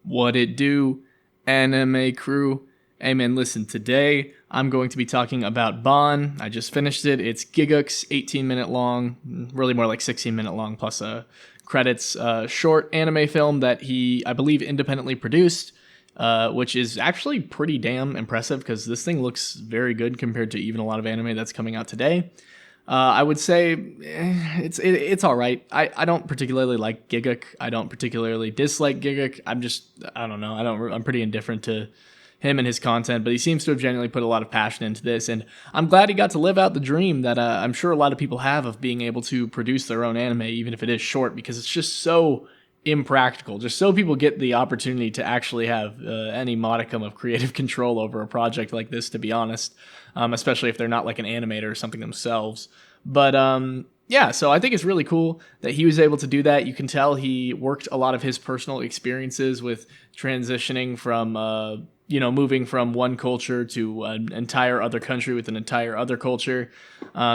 What it do, anime crew? Hey man, listen, today I'm going to be talking about Bon. I just finished it. It's Gigguk's 18-minute long, really more like 16-minute long, plus credits, short anime film that he, I believe, independently produced, which is actually pretty damn impressive because this thing looks very good compared to even a lot of anime that's coming out today. I would say it's all right. I don't particularly like Gigguk. I don't particularly dislike Gigguk. I don't know. I'm pretty indifferent to him and his content, but he seems to have genuinely put a lot of passion into this, and I'm glad he got to live out the dream that I'm sure a lot of people have of being able to produce their own anime, even if it is short, because it's just so impractical. Just so people get the opportunity to actually have any modicum of creative control over a project like this, to be honest, especially if they're not like an animator or something themselves. But yeah, so I think it's really cool that he was able to do that. You can tell he worked a lot of his personal experiences with transitioning from moving from one culture to an entire other country with an entire other culture.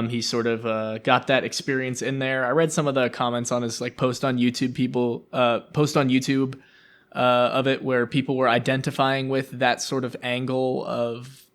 He sort of got that experience in there. I read some of the comments on his post on YouTube of it, where people were identifying with that sort of angle of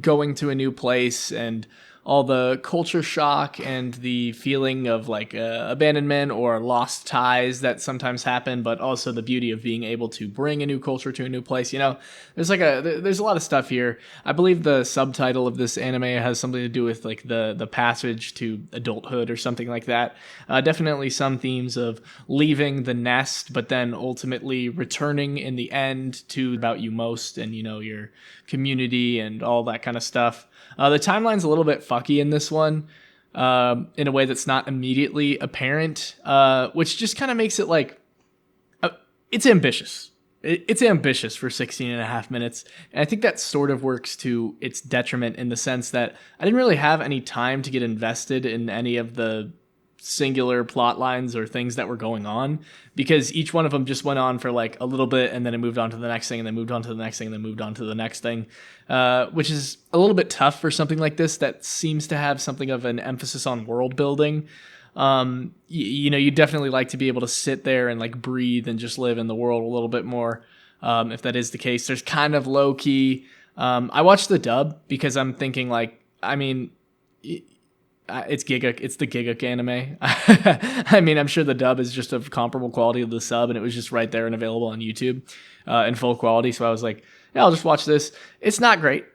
going to a new place and all the culture shock and the feeling of abandonment or lost ties that sometimes happen, but also the beauty of being able to bring a new culture to a new place. There's there's a lot of stuff here. I believe the subtitle of this anime has something to do with the passage to adulthood or something like that. Definitely some themes of leaving the nest, but then ultimately returning in the end to about you most and your community and all that kind of stuff. The timeline's a little bit fucky in this one, in a way that's not immediately apparent, which just kind of makes it it's ambitious. It's ambitious for 16 and a half minutes. And I think that sort of works to its detriment in the sense that I didn't really have any time to get invested in any of the singular plot lines or things that were going on, because each one of them just went on for a little bit, and then it moved on to the next thing, and then moved on to the next thing, and then moved on to the next thing, which is a little bit tough for something like this that seems to have something of an emphasis on world building. You definitely like to be able to sit there and breathe and just live in the world a little bit more. If that is the case, there's kind of low key. I watched the dub because I'm thinking it's Gigguk. It's the Gigguk anime. I mean, I'm sure the dub is just of comparable quality to the sub, and it was just right there and available on YouTube in full quality. So I was like, yeah, I'll just watch this. It's not great.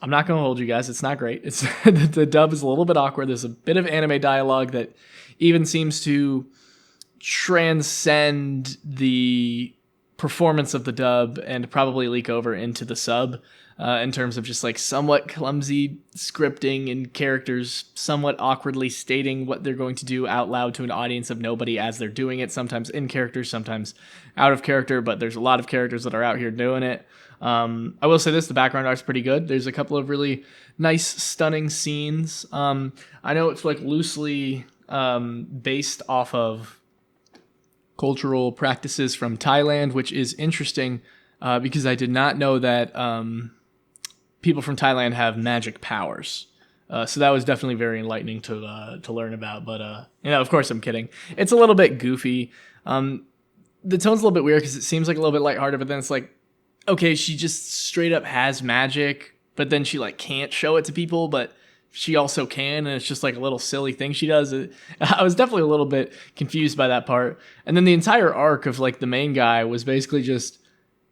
I'm not going to hold you guys. It's not great. It's the dub is a little bit awkward. There's a bit of anime dialogue that even seems to transcend the performance of the dub and probably leak over into the sub. In terms of just somewhat clumsy scripting and characters somewhat awkwardly stating what they're going to do out loud to an audience of nobody as they're doing it, sometimes in character, sometimes out of character, but there's a lot of characters that are out here doing it. I will say this, the background art's pretty good. There's a couple of really nice, stunning scenes. I know it's loosely based off of cultural practices from Thailand, which is interesting because I did not know that people from Thailand have magic powers. So that was definitely very enlightening to learn about. But, of course I'm kidding. It's a little bit goofy. The tone's a little bit weird because it seems a little bit lighthearted, but then it's okay, she just straight up has magic, but then she can't show it to people, but she also can, and it's just a little silly thing she does. I was definitely a little bit confused by that part. And then the entire arc of the main guy was basically just,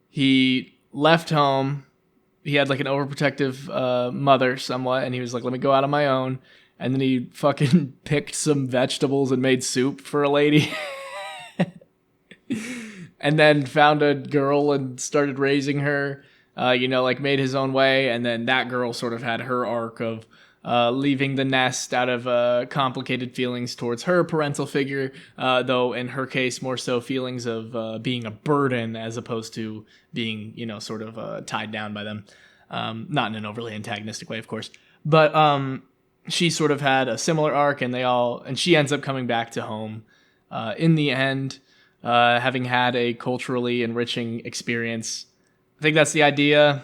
he left home. He had an overprotective mother somewhat, and he was let me go out on my own. And then he fucking picked some vegetables and made soup for a lady. And then found a girl and started raising her, made his own way. And then that girl sort of had her arc of leaving the nest out of complicated feelings towards her parental figure, though in her case more so feelings of being a burden as opposed to being sort of tied down by them, not in an overly antagonistic way, of course, but she sort of had a similar arc, and she ends up coming back to home in the end, having had a culturally enriching experience. I think that's the idea.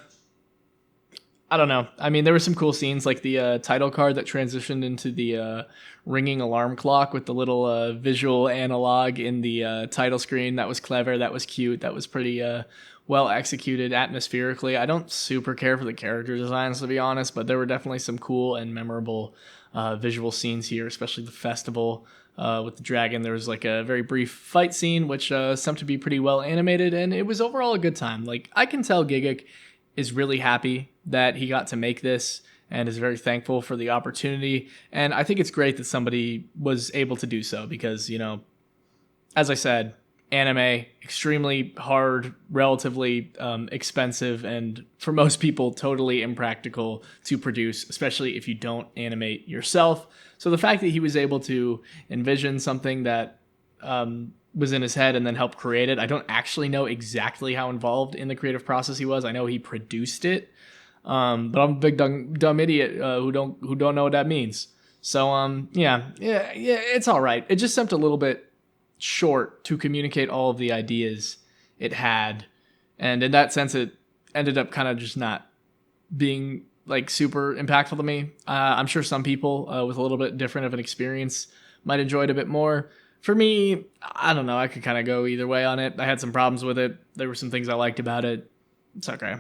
I don't know. I mean, there were some cool scenes like the title card that transitioned into the ringing alarm clock with the little visual analog in the title screen. That was clever. That was cute. That was pretty well executed atmospherically. I don't super care for the character designs, to be honest, but there were definitely some cool and memorable visual scenes here, especially the festival with the dragon. There was like a very brief fight scene, which seemed to be pretty well animated, and it was overall a good time. Like, I can tell Gigguk is really happy that he got to make this and is very thankful for the opportunity. And I think it's great that somebody was able to do so because, you know, as I said, anime, extremely hard, relatively expensive, and for most people, totally impractical to produce, especially if you don't animate yourself. So the fact that he was able to envision something that was in his head and then help create it. I don't actually know exactly how involved in the creative process he was. I know he produced it, but I'm a big dumb idiot who don't know what that means. So yeah, it's all right. It just seemed a little bit short to communicate all of the ideas it had, and in that sense, it ended up kind of just not being like super impactful to me. I'm sure some people with a little bit different of an experience might enjoy it a bit more. For me, I don't know. I could kind of go either way on it. I had some problems with it. There were some things I liked about it. It's okay.